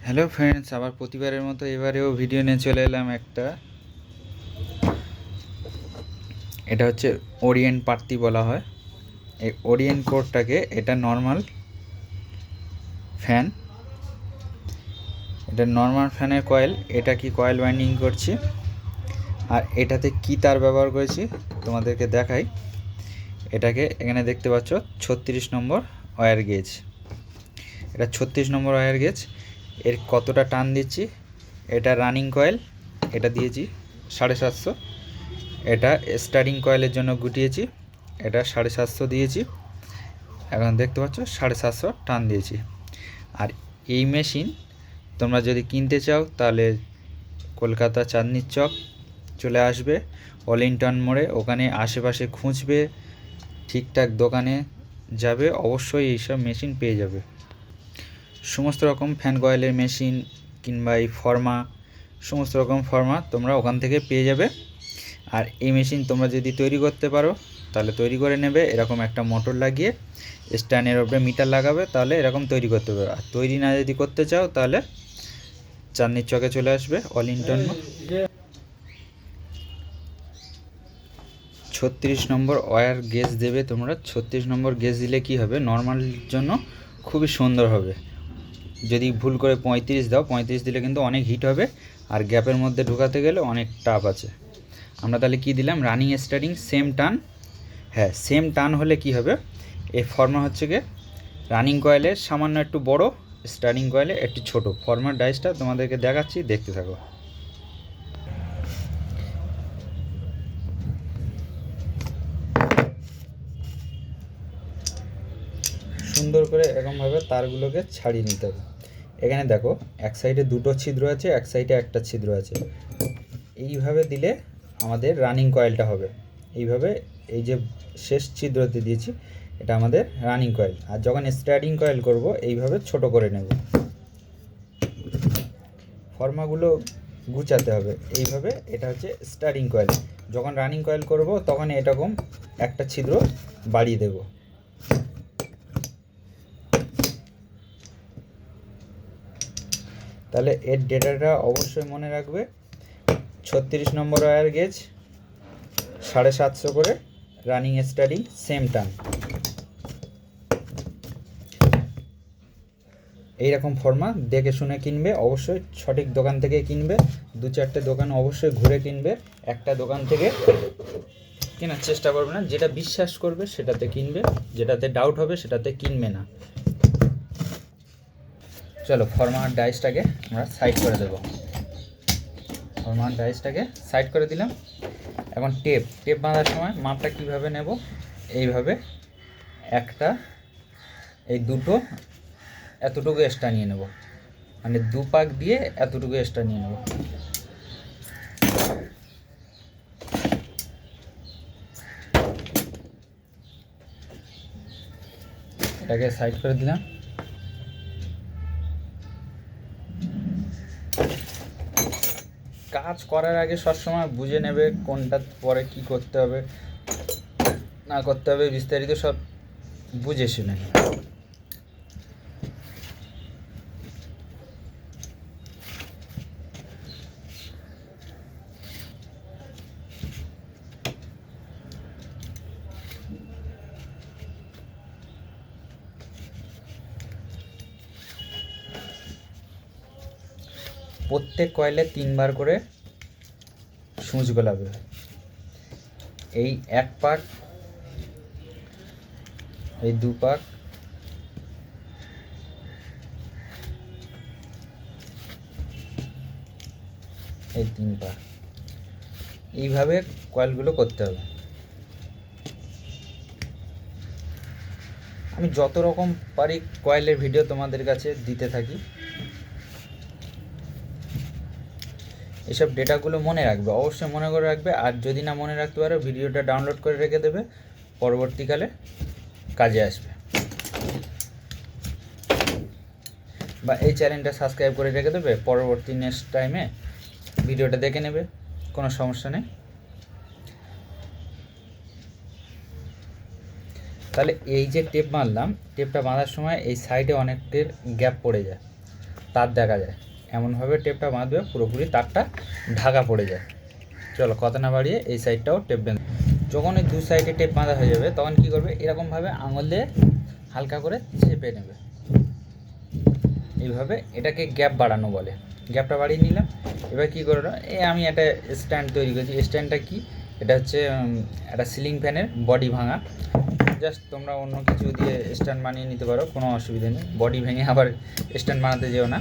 Hello friends, আবার প্রতিবারের মতো এবারেও ভিডিও নিয়ে চলে এলাম একটা। এটা হচ্ছে ওরিয়েন্ট পাত্তি বলা হয়। এই ওরিয়েন্ট কোডটাকে, এটা নর্মাল ফ্যান, এটা নর্মাল ফ্যানের কয়েল। এটা কি কয়েল বাইন্ডিং করছি, আর এটাতে কি তার ব্যবহার করেছি তোমাদেরকে দেখাই। এটাকে এখানে দেখতে পাচ্ছ 36 নম্বর ওয়্যার গেজ। এটা 36 নম্বর ওয়্যার গেজ। এর কতটা টান দিচ্ছি, এটা রানিং কয়েল, এটা দিয়েছি 750। এটা স্টার্টিং কয়েলের জন্য গুটিয়েছি, এটা 750 দিয়েছি। এখন দেখতে পাচ্ছ 750 টান দিয়েছি। আর এই মেশিন তোমরা যদি কিনতে চাও তাহলে কলকাতা চাঁদনির চক চলে আসবে, ওয়েলিংটন মোড়ে, ওখানে আশেপাশে খুঁজবে, ঠিকঠাক দোকানে যাবে, অবশ্যই এইসব মেশিন পেয়ে যাবে। সমস্ত রকম ফ্যান কয়েলের মেশিন কিংবা এই ফর্মা, সমস্ত রকম ফর্মা তোমরা ওখান থেকে পেয়ে যাবে। আর এই মেশিন তোমরা যদি তৈরি করতে পারো তাহলে তৈরি করে নেবে। এরকম একটা মোটর লাগিয়ে স্ট্যান্ডের উপরে মিটার লাগাবে, তাহলে এরকম তৈরি করতে পারবে। আর তৈরি না যদি করতে চাও তাহলে চাঁদনির চকে চলে আসবে, ওয়েলিংটন। 36 নম্বর ওয়্যার গেজ দেবে তোমরা। 36 নম্বর গেজ দিলে কি হবে, নর্মাল জন্য খুবই সুন্দর হবে। যদি ভুল করে 35 দাও, 35 দিলে কিন্তু অনেক হিট হবে, আর গ্যাপের মধ্যে ঢোকাতে গেলে অনেক টাফ আছে। আমরা তাহলে কি দিলাম, রানিং স্টার্টিং সেম টান। হ্যাঁ, সেম টান হলে কি হবে, এই ফর্মা হচ্ছে গিয়ে রানিং কয়েলের সামান্য একটু বড়, স্টার্টিং কয়েলে একটু ছোট। ফর্মার ডাইসটা তোমাদেরকে দেখাচ্ছি, দেখতে থাকো। সুন্দর করে এরকমভাবে তারগুলোকে ছাড়িয়ে নিতে হবে। এখানে দেখো, এক সাইডে দুটো ছিদ্র আছে, এক সাইডে একটা ছিদ্র আছে। এইভাবে দিলে আমাদের রানিং কয়েলটা হবে। এইভাবে, এই যে শেষ ছিদ্রতে দিয়েছি, এটা আমাদের রানিং কয়েল। আর যখন স্টার্টিং কয়েল করব, এইভাবে ছোট করে নেব। ফর্মাগুলো গুছাতে হবে এইভাবে। এটা হচ্ছে স্টার্টিং কয়েল। যখন রানিং কয়েল করব তখন এরকম একটা ছিদ্র বাড়িয়ে দেব। তাহলে এর ডেটাটা অবশ্যই মনে রাখবে। 36 নম্বর ওয়্যার গেজ, 750 করে, রানিং স্টার্টিং সেম টান। এইরকম ফর্মা দেখে শুনে কিনবে, অবশ্যই সঠিক দোকান থেকে কিনবে। 2-4টে দোকান অবশ্যই ঘুরে কিনবে। একটা দোকান থেকে কেনার চেষ্টা করবে না, যেটা বিশ্বাস করবে সেটাতে কিনবে, যেটাতে ডাউট হবে সেটাতে কিনবে না। চলো, ফর্মার ডাইসটাকে আমরা সাইড করে দেবো। ফর্মার ডাইসটাকে সাইড করে দিলাম। এখন টেপ বাঁধার সময় মাপটা কিভাবে নেব, এইভাবে একটা, এই দুটো এতটুকু এক্সট্রা নিয়ে নেব, মানে 2 পাক দিয়ে এতটুকু এক্সট্রা নিয়ে নেব। এটাকে সাইড করে দিলাম। কাজ করার আগে সবসময় বুঝে নেবে কোনটা পরে কি করতে হবে না করতে হবে, বিস্তারিত সব বুঝে শুনে নেবে। প্রত্যেক কয়েলে 3 বার করে সূচ গোলাবে। এই 1 পাক, এই 2 পাক, এই 3 পাক, এইভাবে কয়েলগুলো করতে হবে। আমি যত রকম পারি কয়েলের ভিডিও তোমাদের কাছে দিতে থাকি। এসব ডেটাগুলো মনে রাখবে, অবশ্যই মনে করে রাখবে। আর যদি না মনে রাখতে পারো, ভিডিওটা ডাউনলোড করে রেখে দেবে, পরবর্তীকালে কাজে আসবে। বা এই চ্যানেলটা সাবস্ক্রাইব করে রেখে দেবে, পরবর্তী নেক্সট টাইমে ভিডিওটা দেখে নেবে, কোনো সমস্যা নেই। তাহলে এই যে টেপ বাঁধলাম, টেপটা বাঁধার সময় এই সাইডে অনেকের গ্যাপ পড়ে যায়, তার দেখা যায়, এমনভাবে টেপটা বাঁধবে পুরোপুরি তারটা ঢাকা পড়ে যায়। চলো কথা না বাড়িয়ে এই সাইডটাও টেপ বেঁধে, যখন এই দু সাইডে টেপ বাঁধা হয়ে যাবে তখন কী করবে, এরকমভাবে আঙুল দিয়ে হালকা করে চেপে নেবে এইভাবে। এটাকে গ্যাপ বাড়ানো বলে। গ্যাপটা বাড়িয়ে নিলাম। এবার কী করবো, আমি একটা স্ট্যান্ড তৈরি করেছি। স্ট্যান্ডটা কি, এটা হচ্ছে একটা সিলিং ফ্যানের বডি ভাঙা। জাস্ট তোমরা অন্য কিছু দিয়ে স্ট্যান্ড বানিয়ে নিতে পারো, কোনো অসুবিধা নেই। বডি ভেঙে আবার স্ট্যান্ড বানাতে যেও না।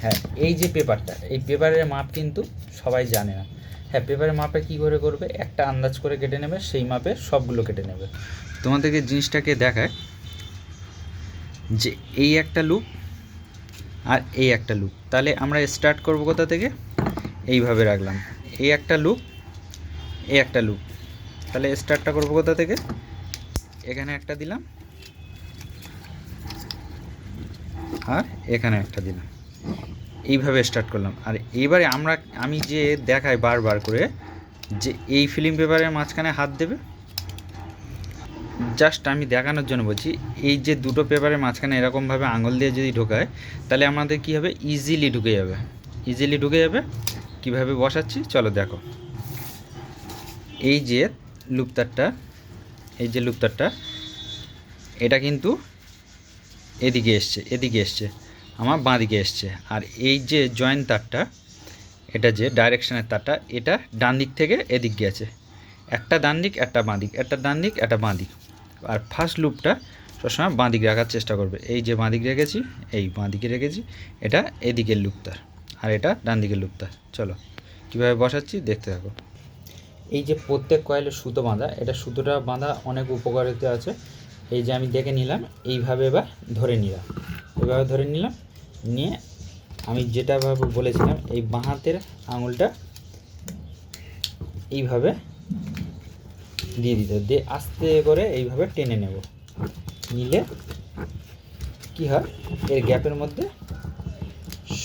হ্যাঁ, এই যে পেপারটা, এই পেপারের মাপ কিন্তু সবাই জানে না। হ্যাঁ, পেপারের মাপে কী করে করবে, একটা আন্দাজ করে কেটে নেবে, সেই মাপে সবগুলো কেটে নেবে। তোমাদেরকে জিনিসটাকে দেখায় যে এই একটা লুপ আর এই একটা লুপ। তাহলে আমরা স্টার্ট করব কোথা থেকে, এইভাবে রাখলাম, এই একটা লুপ, এই একটা লুপ। তাহলে স্টার্টটা করব কোথা থেকে, এখানে একটা দিলাম আর এখানে একটা দিলাম, এইভাবে স্টার্ট করলাম। আর এইবারে আমি যে দেখাই বারবার করে যে এই ফিল্ম পেপারের মাঝখানে হাত দেবে, জাস্ট আমি দেখানোর জন্য বলছি। এই যে দুটো পেপারের মাঝখানে এরকমভাবে আঙুল দিয়ে যদি ঢোকায়, তাহলে আমাদের কী হবে, ইজিলি ঢুকে যাবে, ইজিলি ঢুকে যাবে। কীভাবে বসাচ্ছি চলো দেখো। এই যে লুপতারটা, এই যে লুপতারটা, এটা কিন্তু এদিকে এসছে, এদিকে এসছে, আমার বাঁ দিকে এসছে। আর এই যে জয়েন্ট তারটা, এটা যে ডাইরেকশানের তারটা, এটা ডান দিক থেকে এদিক গেছে। একটা ডান দিক, একটা বাঁ দিক, একটা ডান দিক, একটা বাঁ দিক। আর ফার্স্ট লুপটা সবসময় বাঁ দিকে রাখার চেষ্টা করবে। এই যে বাঁ দিকে রেখেছি, এই বাঁ দিকে রেখেছি, এটা এদিকের লুপতার আর এটা ডান দিকের লুপতার। চলো কীভাবে বসাচ্ছি দেখতে থাকো। এই যে প্রত্যেক কয়েলের সুতো বাঁধা, এটা সুতোটা বাঁধা অনেক উপকারিতা আছে। এই যে আমি দেখে নিলাম, এইভাবে এবার ধরে নিলাম, এইভাবে ধরে নিলাম, নিয়ে আমি যেটাভাবে বলেছিলাম, এই বাঁ হাতের আঙুলটা এইভাবে দিয়ে দিতে, দিয়ে আস্তে করে এইভাবে টেনে নেব। নিলে কি হয়, এর গ্যাপের মধ্যে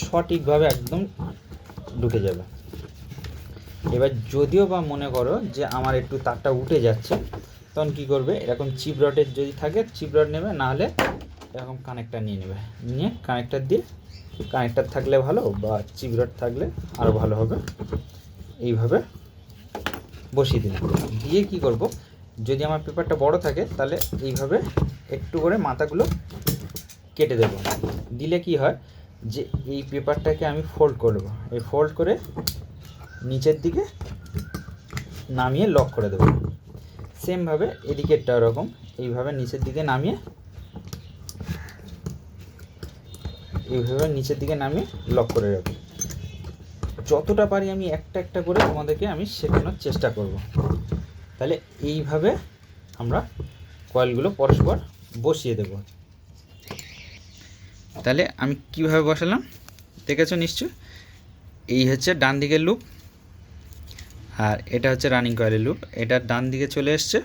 সঠিকভাবে একদম ঢুকে যাবে। এবার যদিও বা মনে করো যে আমার একটু তারটা উঠে যাচ্ছে, তখন কী করবে, এরকম চিপ রডের যদি থাকে চিপ রড নেবে, নাহলে এরকম কানেক্টার নিয়ে নেবে, নিয়ে কানেক্টার দিয়ে, কানেক্টার থাকলে ভালো বা চিপ রড থাকলে আরও ভালো হবে। এইভাবে বসিয়ে দিলাম, দিয়ে কী করব, যদি আমার পেপারটা বড় থাকে তাহলে এইভাবে একটু করে মাথাগুলো কেটে দেবো। দিলে কি হয়, যে এই পেপারটাকে আমি ফোল্ড করব, এই ফোল্ড করে নিচের দিকে নামিয়ে লক করে দেবো। সেমভাবে এদিকেরটা ওরকম, এইভাবে নিচের দিকে নামিয়ে, এইভাবে নিচের দিকে নামিয়ে লক করে রাখবো। যতটা পারি আমি একটা একটা করে তোমাদেরকে আমি শেখানোর চেষ্টা করব। তাহলে এইভাবে আমরা কয়েলগুলো পরস্পর বসিয়ে দেব। তাহলে আমি কিভাবে বসালাম দেখেছো নিশ্চয়। এই হচ্ছে ডান দিকের লুপ আর এটা হচ্ছে রানিং কয়েলের লুপ। এটা ডান দিকে চলে এসছে,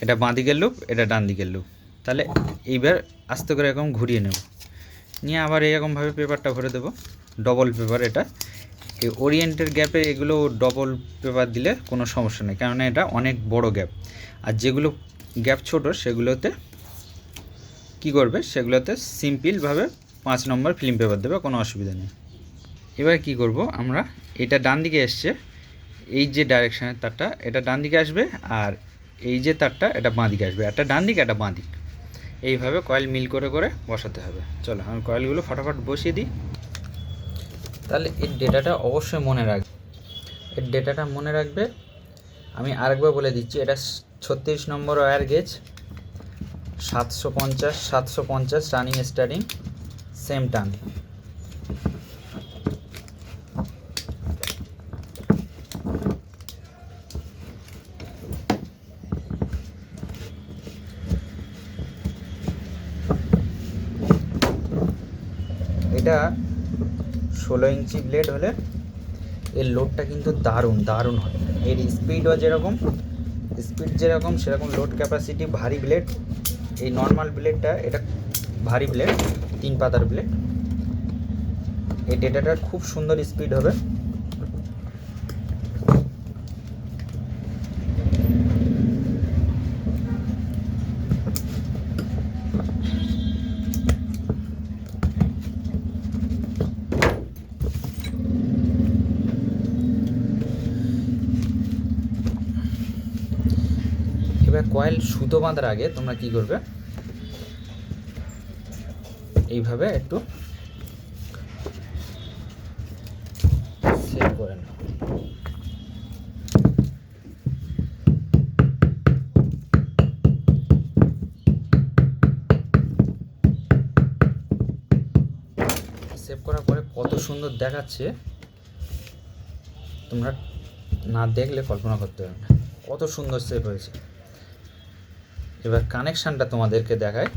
এটা বাঁ দিকের লুপ, এটা ডান দিকের লুপ। তাহলে এইবার আস্তে করে এরকম ঘুরিয়ে নেব, নিয়ে আবার এরকমভাবে পেপারটা ভরে দেবো। ডবল পেপার, এটা এই ওরিয়েন্টের গ্যাপে এগুলো ডবল পেপার দিলে কোনো সমস্যা নেই, কারণ এটা অনেক বড় গ্যাপ। আর যেগুলো গ্যাপ ছোট সেগুলোতে কি করবে, সেগুলোতে সিম্পলভাবে 5 নম্বর ফিল্ম পেপার দেবে, কোনো অসুবিধা নেই। এবার কি করব, আমরা এটা ডান দিকে এসছে, এই যে ডাইরেকশানের তারটা এটা ডান দিকে আসবে, আর এই যে তারটা এটা বাঁ দিকে আসবে, একটা ডান দিক একটা বাঁ দিক। এইভাবে কয়েল মিল করে করে বসাতে হবে। চলো আমি কয়েলগুলো ফটাফট বসিয়ে দিই। তাহলে এর ডেটাটা অবশ্যই মনে রাখবে, এর ডেটাটা মনে রাখবে। আমি আরেকবার বলে দিচ্ছি, এটা 36 number wire gauge, 750 running starting, same টান। এটা 16 ইঞ্চি ব্লেড হলে এর লোডটা কিন্তু দারুণ দারুণ হয়। এর স্পিডও যেরকম, স্পিড যেরকম সেরকম লোড ক্যাপাসিটি। ভারী ব্লেড, এই নর্মাল ব্লেডটা এটা ভারী ব্লেড, 3 পাতার ব্লেড। এই ডেটাটার খুব সুন্দর স্পিড হবে। কয়েল সুতো বাঁধার আগে তোমরা কি করবে, এইভাবে একটু সেট করে নাও। সেভ করার পরে কত সুন্দর দেখাচ্ছে, তোমরা না দেখলে কল্পনা করতে পারবে না কত সুন্দর সেভ হয়েছে। এবার কানেকশানটা তোমাদেরকে দেখায়,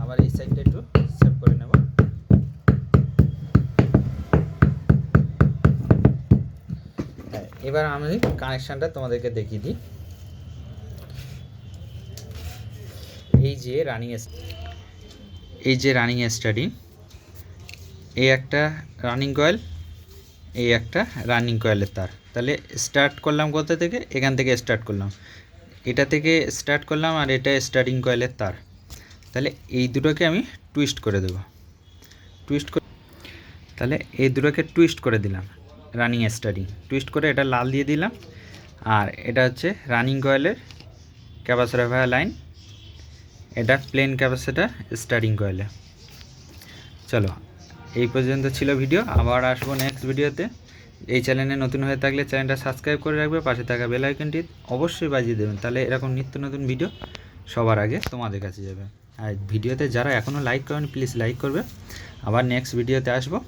আবার এই সাইডটা একটু সেভ করে নেব। হ্যাঁ, এবার আমি কানেকশানটা তোমাদেরকে দেখিয়ে দিই। এই যে রানিং স্টাডি, এই একটা রানিং কয়েল, এই একটা রানিং কয়েলের তার। তাহলে স্টার্ট করলাম কোথা থেকে, এখান থেকে স্টার্ট করলাম, এটা থেকে স্টার্ট করলাম, আর এটা স্টার্টিং কয়েলের তার। তাহলে এই দুটোকে আমি টুইস্ট করে দেবো, তাহলে এই দুটোকে টুইস্ট করে দিলাম, রানিং স্টার্টিং টুইস্ট করে এটা লাল দিয়ে দিলাম। আর এটা হচ্ছে রানিং কয়েলের ক্যাপাসিটর ভায়া লাইন, এটা প্লেন ক্যাপাসিটর স্টার্টিং কয়েলে। চলো, এই পর্যন্ত ছিল ভিডিও, আবার আসবো নেক্সট ভিডিওতে। এই চ্যানেলে নতুন হয়ে থাকলে চ্যানেলটা সাবস্ক্রাইব করে রাখবে, পাশে থাকা বেল আইকনটি অবশ্যই বাজিয়ে দেবেন, তাহলে এরকম নিত্য নতুন ভিডিও সবার আগে তোমাদের কাছে যাবে। আর ভিডিওতে যারা এখনও লাইক করেন প্লিজ লাইক করবে। আবার নেক্সট ভিডিওতে আসবো,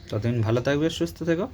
ততদিন ভালো থাকবে, সুস্থ থেকো।